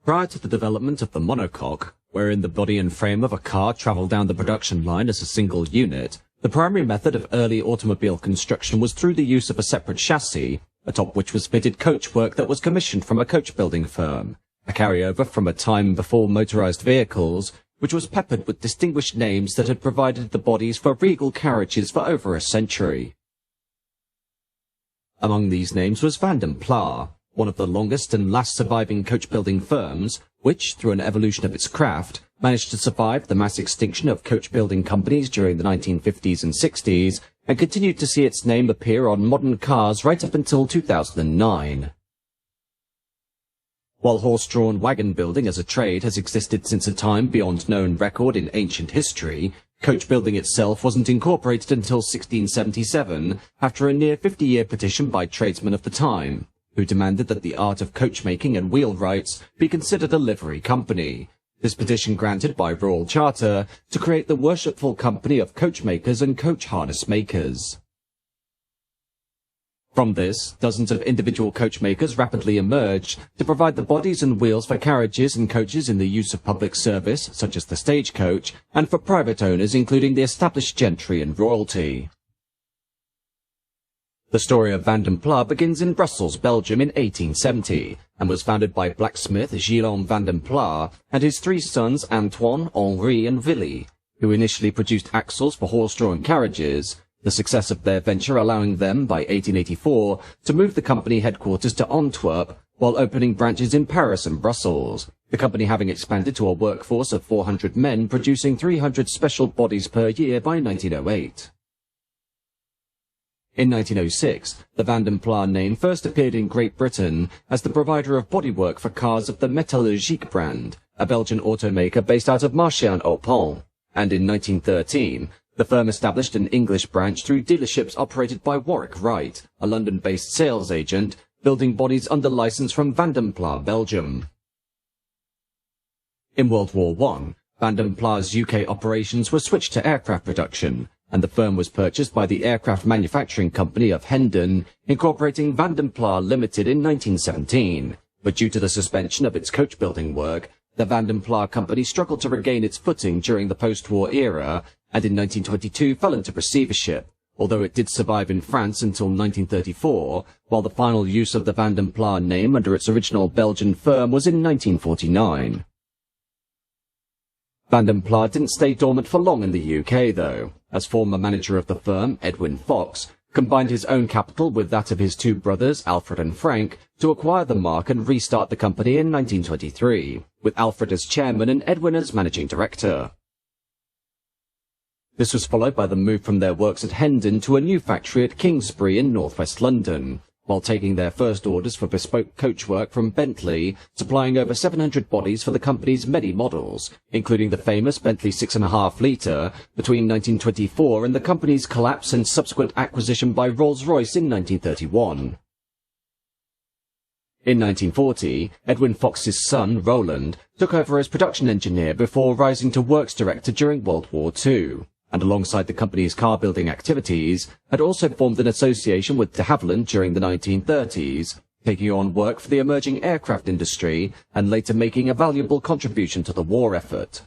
Prior to the development of the monocoque, wherein the body and frame of a car travel down the production line as a single unit, the primary method of early automobile construction was through the use of a separate chassis, atop which was fitted coachwork that was commissioned from a coach-building firm, a carryover from a time before motorized vehicles, which was peppered with distinguished names that had provided the bodies for regal carriages for over a century. Among these names was Vanden Plas, one of the longest and last surviving coach-building firms, which, through an evolution of its craft, managed to survive the mass extinction of coach-building companies during the 1950s and 60s, and continued to see its name appear on modern cars right up until 2009. While horse-drawn wagon building as a trade has existed since a time beyond known record in ancient history, coach-building itself wasn't incorporated until 1677, after a near 50-year petition by tradesmen of the time, who demanded that the art of coachmaking and wheelwrights be considered a livery company. This petition granted by royal charter to create the worshipful company of coachmakers and coach harness makers. From this, dozens of individual coachmakers rapidly emerged to provide the bodies and wheels for carriages and coaches in the use of public service, such as the stagecoach, and for private owners, including the established gentry and royalty. The story of Vanden Plas begins in Brussels, Belgium in 1870, and was founded by blacksmith Guillaume Vanden Plas and his three sons Antoine, Henri and Willy, who initially produced axles for horse-drawn carriages, the success of their venture allowing them, by 1884, to move the company headquarters to Antwerp, while opening branches in Paris and Brussels, the company having expanded to a workforce of 400 men producing 300 special bodies per year by 1908. In 1906, the Vanden Plas name first appeared in Great Britain as the provider of bodywork for cars of the Metallurgique brand, a Belgian automaker based out of Marchiennes-au-Pont, and in 1913, the firm established an English branch through dealerships operated by Warwick Wright, a London-based sales agent, building bodies under license from Vanden Plas, Belgium. In World War I, Vanden Plas' UK operations were switched to aircraft production, and the firm was purchased by the Aircraft Manufacturing Company of Hendon, incorporating Vanden Plas Limited in 1917, but due to the suspension of its coach-building work, the Vanden Plas company struggled to regain its footing during the post-war era, and in 1922 fell into receivership, although it did survive in France until 1934, while the final use of the Vanden Plas name under its original Belgian firm was in 1949. Vanden Plas didn't stay dormant for long in the UK, though, as former manager of the firm, Edwin Fox, combined his own capital with that of his two brothers, Alfred and Frank, to acquire the mark and restart the company in 1923, with Alfred as chairman and Edwin as managing director. This was followed by the move from their works at Hendon to a new factory at Kingsbury in northwest London, while taking their first orders for bespoke coachwork from Bentley, supplying over 700 bodies for the company's many models, including the famous Bentley 6.5-litre, between 1924 and the company's collapse and subsequent acquisition by Rolls-Royce in 1931. In 1940, Edwin Fox's son, Roland, took over as production engineer before rising to works director during World War II, and alongside the company's car-building activities, had also formed an association with de Havilland during the 1930s, taking on work for the emerging aircraft industry, and later making a valuable contribution to the war effort.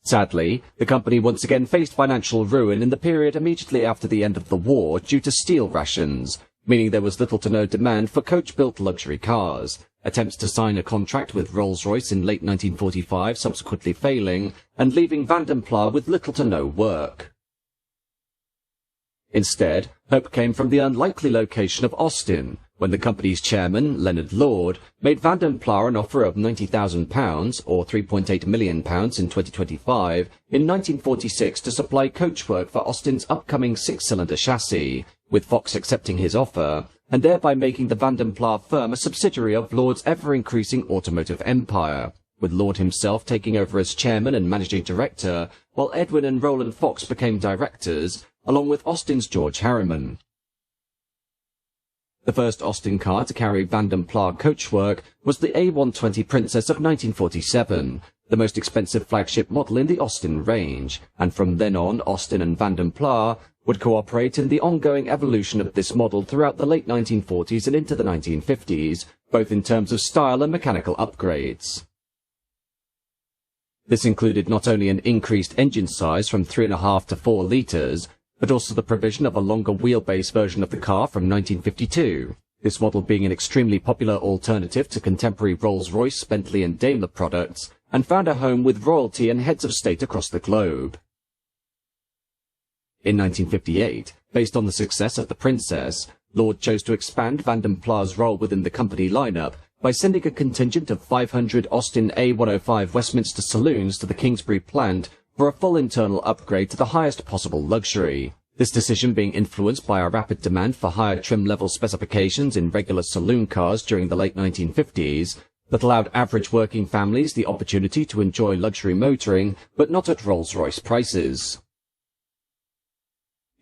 Sadly, the company once again faced financial ruin in the period immediately after the end of the war due to steel rations, meaning there was little to no demand for coach-built luxury cars, attempts to sign a contract with Rolls-Royce in late 1945 subsequently failing, and leaving Vanden Plas with little to no work. Instead, hope came from the unlikely location of Austin, when the company's chairman, Leonard Lord, made Vanden Plas an offer of £90,000, or £3.8 million in 2025, in 1946 to supply coachwork for Austin's upcoming six-cylinder chassis, with Fox accepting his offer, and thereby making the Vanden Plas firm a subsidiary of Lord's ever-increasing automotive empire, with Lord himself taking over as chairman and managing director, while Edwin and Roland Fox became directors, along with Austin's George Harriman. The first Austin car to carry Vanden Plas coachwork was the A120 Princess of 1947, the most expensive flagship model in the Austin range, and from then on Austin and Vanden Plas would cooperate in the ongoing evolution of this model throughout the late 1940s and into the 1950s, both in terms of style and mechanical upgrades. This included not only an increased engine size from 3.5 to 4 litres, but also the provision of a longer wheelbase version of the car from 1952, this model being an extremely popular alternative to contemporary Rolls-Royce, Bentley and Daimler products, and found a home with royalty and heads of state across the globe. In 1958, based on the success of the Princess, Lord chose to expand Vanden Plas' role within the company lineup by sending a contingent of 500 Austin A105 Westminster saloons to the Kingsbury plant for a full internal upgrade to the highest possible luxury. This decision being influenced by a rapid demand for higher trim-level specifications in regular saloon cars during the late 1950s that allowed average working families the opportunity to enjoy luxury motoring, but not at Rolls-Royce prices.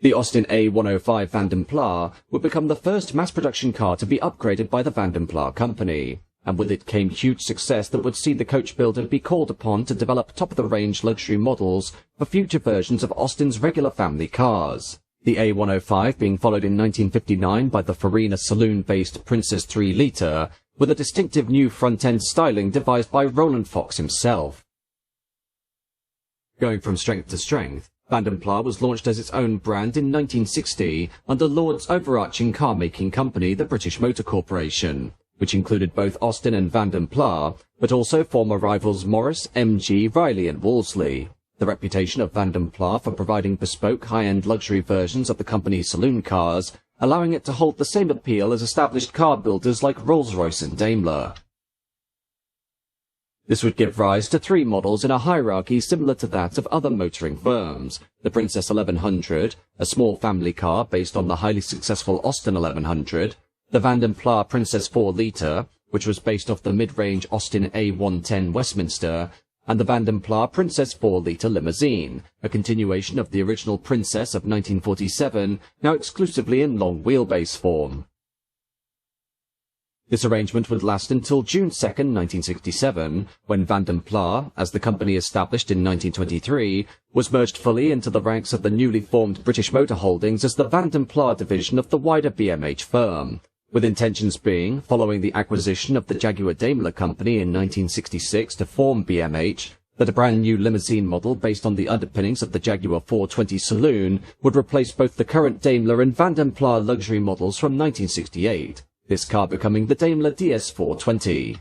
The Austin A105 Vanden Plas would become the first mass-production car to be upgraded by the Vanden Plas company, and with it came huge success that would see the coach builder be called upon to develop top-of-the-range luxury models for future versions of Austin's regular family cars. The A105 being followed in 1959 by the Farina saloon-based Princess 3-litre, with a distinctive new front-end styling devised by Roland Fox himself. Going from strength to strength, Vanden Plas was launched as its own brand in 1960 under Lord's overarching car-making company, the British Motor Corporation, which included both Austin and Vanden Plas, but also former rivals Morris, MG, Riley and Wolseley. The reputation of Vanden Plas for providing bespoke high-end luxury versions of the company's saloon cars, allowing it to hold the same appeal as established car builders like Rolls-Royce and Daimler. This would give rise to 3 models in a hierarchy similar to that of other motoring firms: the Princess 1100, a small family car based on the highly successful Austin 1100, the Vanden Plas Princess 4-litre, which was based off the mid-range Austin A110 Westminster, and the Vanden Plas Princess 4-litre Limousine, a continuation of the original Princess of 1947, now exclusively in long wheelbase form. This arrangement would last until June 2, 1967, when Vanden Plas, as the company established in 1923, was merged fully into the ranks of the newly formed British Motor Holdings as the Vanden Plas division of the wider BMH firm, with intentions being, following the acquisition of the Jaguar Daimler Company in 1966 to form BMH, that a brand new limousine model based on the underpinnings of the Jaguar 420 saloon would replace both the current Daimler and Vanden Plas luxury models from 1968. This car becoming the Daimler DS420.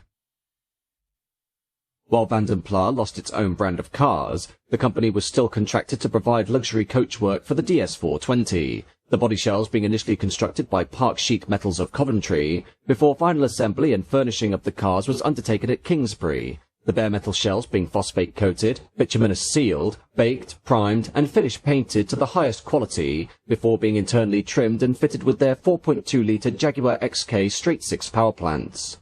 While Vanden Plas lost its own brand of cars, the company was still contracted to provide luxury coachwork for the DS420, the body shells being initially constructed by Park Sheet Metals of Coventry, before final assembly and furnishing of the cars was undertaken at Kingsbury, the bare metal shells being phosphate coated, bituminous sealed, baked, primed and finish painted to the highest quality, before being internally trimmed and fitted with their 4.2-litre Jaguar XK straight-six power plants.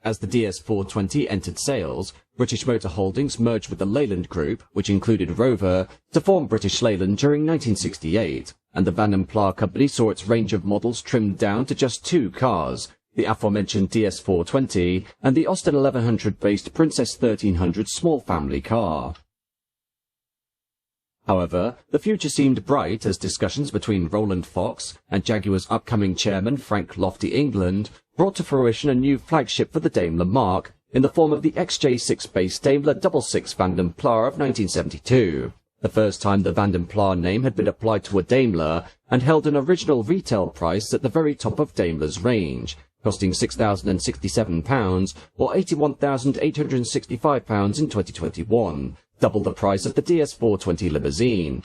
As the DS420 entered sales, British Motor Holdings merged with the Leyland Group, which included Rover, to form British Leyland during 1968, and the Vanden Plas company saw its range of models trimmed down to just 2 cars, the aforementioned DS420 and the Austin 1100-based Princess 1300 small family car. However, the future seemed bright as discussions between Roland Fox and Jaguar's upcoming chairman Frank Lofty England brought to fruition a new flagship for the Daimler marque in the form of the XJ6-based Daimler 66 Vanden Plas of 1972, the first time the Vanden Plas name had been applied to a Daimler, and held an original retail price at the very top of Daimler's range, costing £6,067 or £81,865 in 2021, double the price of the DS420 Limousine.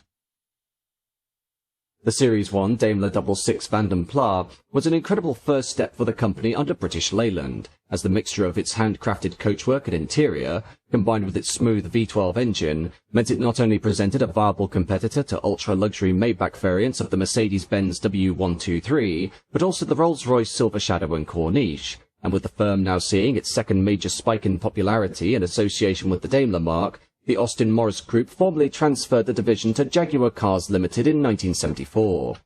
The Series 1 Daimler 66 Vanden Plas was an incredible first step for the company under British Leyland, as the mixture of its handcrafted coachwork and interior, combined with its smooth V12 engine, meant it not only presented a viable competitor to ultra-luxury Maybach variants of the Mercedes-Benz W123, but also the Rolls-Royce Silver Shadow and Corniche, and with the firm now seeing its second major spike in popularity in association with the Daimler marque, the Austin Morris Group formally transferred the division to Jaguar Cars Limited in 1974.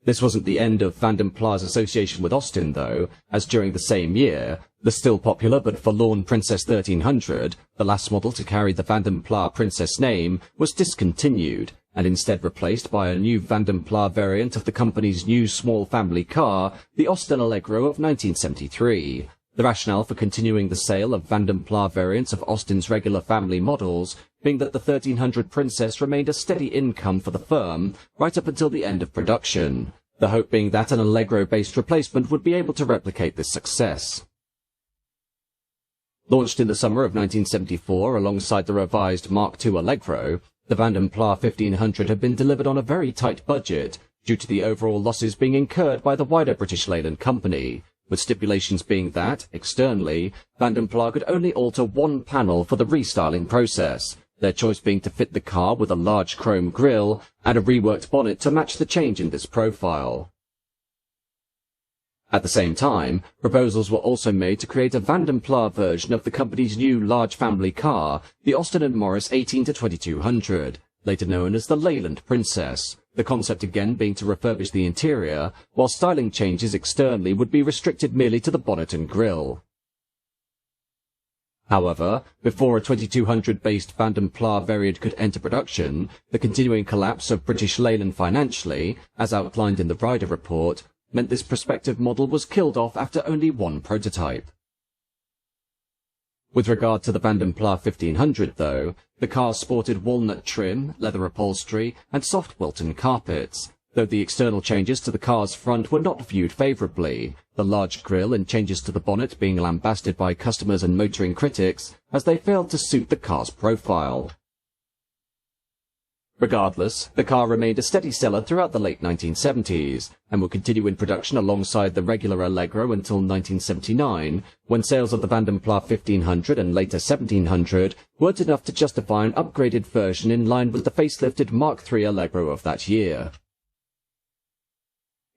This wasn't the end of Vanden Plas' association with Austin, though, as during the same year, the still popular but forlorn Princess 1300, the last model to carry the Vanden Plas Princess name, was discontinued, and instead replaced by a new Vanden Plas variant of the company's new small family car, the Austin Allegro of 1973. The rationale for continuing the sale of Vanden Plas variants of Austin's regular family models being that the 1300 Princess remained a steady income for the firm right up until the end of production, the hope being that an Allegro-based replacement would be able to replicate this success. Launched in the summer of 1974 alongside the revised Mark II Allegro, the Vanden Plas 1500 had been delivered on a very tight budget due to the overall losses being incurred by the wider British Leyland company, with stipulations being that, externally, Vanden Plas could only alter one panel for the restyling process, their choice being to fit the car with a large chrome grille and a reworked bonnet to match the change in this profile. At the same time, proposals were also made to create a Vanden Plas version of the company's new large family car, the Austin & Morris 18 to 2200, later known as the Leyland Princess, the concept again being to refurbish the interior, while styling changes externally would be restricted merely to the bonnet and grille. However, before a 2200-based Vanden Plas variant could enter production, the continuing collapse of British Leyland financially, as outlined in the Rider report, meant this prospective model was killed off after only one prototype. With regard to the Vanden Plas 1500, though, the car sported walnut trim, leather upholstery, and soft Wilton carpets, though the external changes to the car's front were not viewed favourably, the large grille and changes to the bonnet being lambasted by customers and motoring critics as they failed to suit the car's profile. Regardless, the car remained a steady seller throughout the late 1970s, and would continue in production alongside the regular Allegro until 1979, when sales of the Vanden Plas 1500 and later 1700 weren't enough to justify an upgraded version in line with the facelifted Mark III Allegro of that year.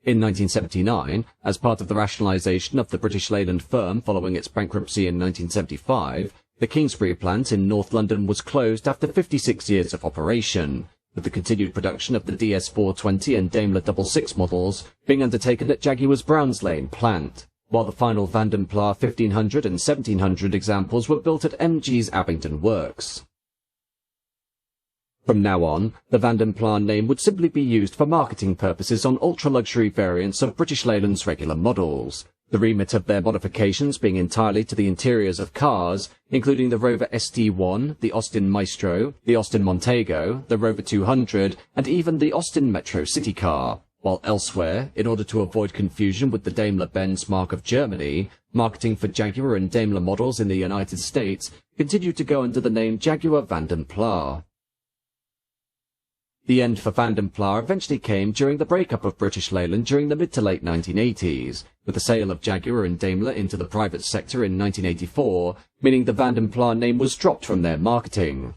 In 1979, as part of the rationalisation of the British Leyland firm following its bankruptcy in 1975, the Kingsbury plant in North London was closed after 56 years of operation, with the continued production of the DS420 and Daimler 66 models being undertaken at Jaguar's Browns Lane plant, while the final Vanden Plas 1500 and 1700 examples were built at MG's Abingdon Works. From now on, the Vanden Plas name would simply be used for marketing purposes on ultra-luxury variants of British Leyland's regular models, the remit of their modifications being entirely to the interiors of cars, including the Rover ST1, the Austin Maestro, the Austin Montego, the Rover 200, and even the Austin Metro City car, while elsewhere, in order to avoid confusion with the Daimler-Benz mark of Germany, marketing for Jaguar and Daimler models in the United States continued to go under the name Jaguar Vanden Plas. The end for Vanden Plas eventually came during the breakup of British Leyland during the mid to late 1980s, with the sale of Jaguar and Daimler into the private sector in 1984, meaning the Vanden Plas name was dropped from their marketing.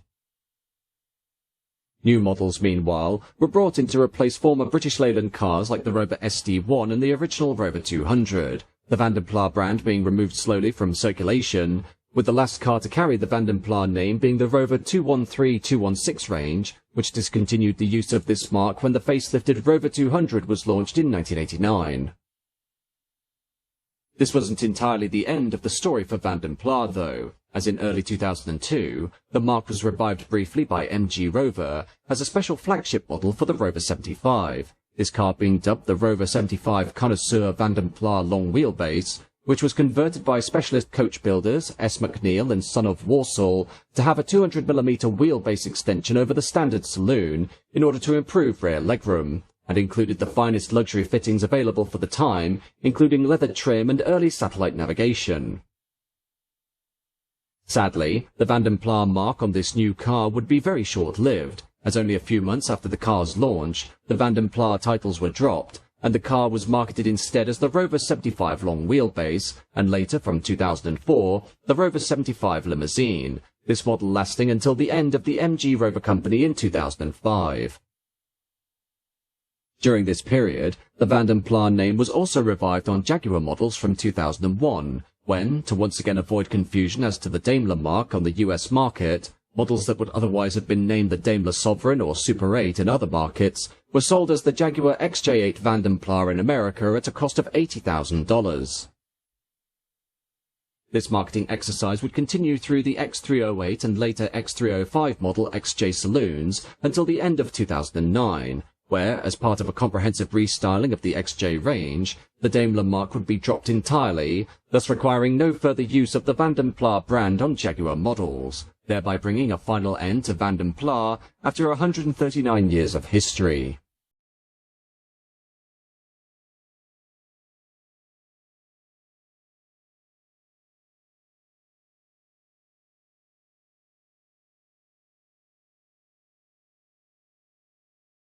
New models, meanwhile, were brought in to replace former British Leyland cars like the Rover ST1 and the original Rover 200, the Vanden Plas brand being removed slowly from circulation, with the last car to carry the Vanden Plas name being the Rover 213-216 range, which discontinued the use of this mark when the facelifted Rover 200 was launched in 1989. This wasn't entirely the end of the story for Vanden Plas, though, as in early 2002, the mark was revived briefly by MG Rover as a special flagship model for the Rover 75, this car being dubbed the Rover 75 Connoisseur Vanden Plas Long Wheelbase, which was converted by specialist coach builders S. McNeil and Son of Walsall to have a 200mm wheelbase extension over the standard saloon in order to improve rear legroom, and included the finest luxury fittings available for the time, including leather trim and early satellite navigation. Sadly, the Vanden Plas mark on this new car would be very short-lived, as only a few months after the car's launch, the Vanden Plas titles were dropped, and the car was marketed instead as the Rover 75 Long Wheelbase, and later, from 2004, the Rover 75 Limousine, this model lasting until the end of the MG Rover Company in 2005. During this period, the Vanden Plas name was also revived on Jaguar models from 2001, when, to once again avoid confusion as to the Daimler mark on the US market, Models that would otherwise have been named the Daimler Sovereign or Super 8 in other markets were sold as the Jaguar XJ8 Vanden Plas in America at a cost of $80,000. This marketing exercise would continue through the X308 and later X305 model XJ saloons until the end of 2009, where, as part of a comprehensive restyling of the XJ range, the Daimler mark would be dropped entirely, thus requiring no further use of the Vanden Plas brand on Jaguar models, thereby bringing a final end to Vanden Plas after 139 years of history.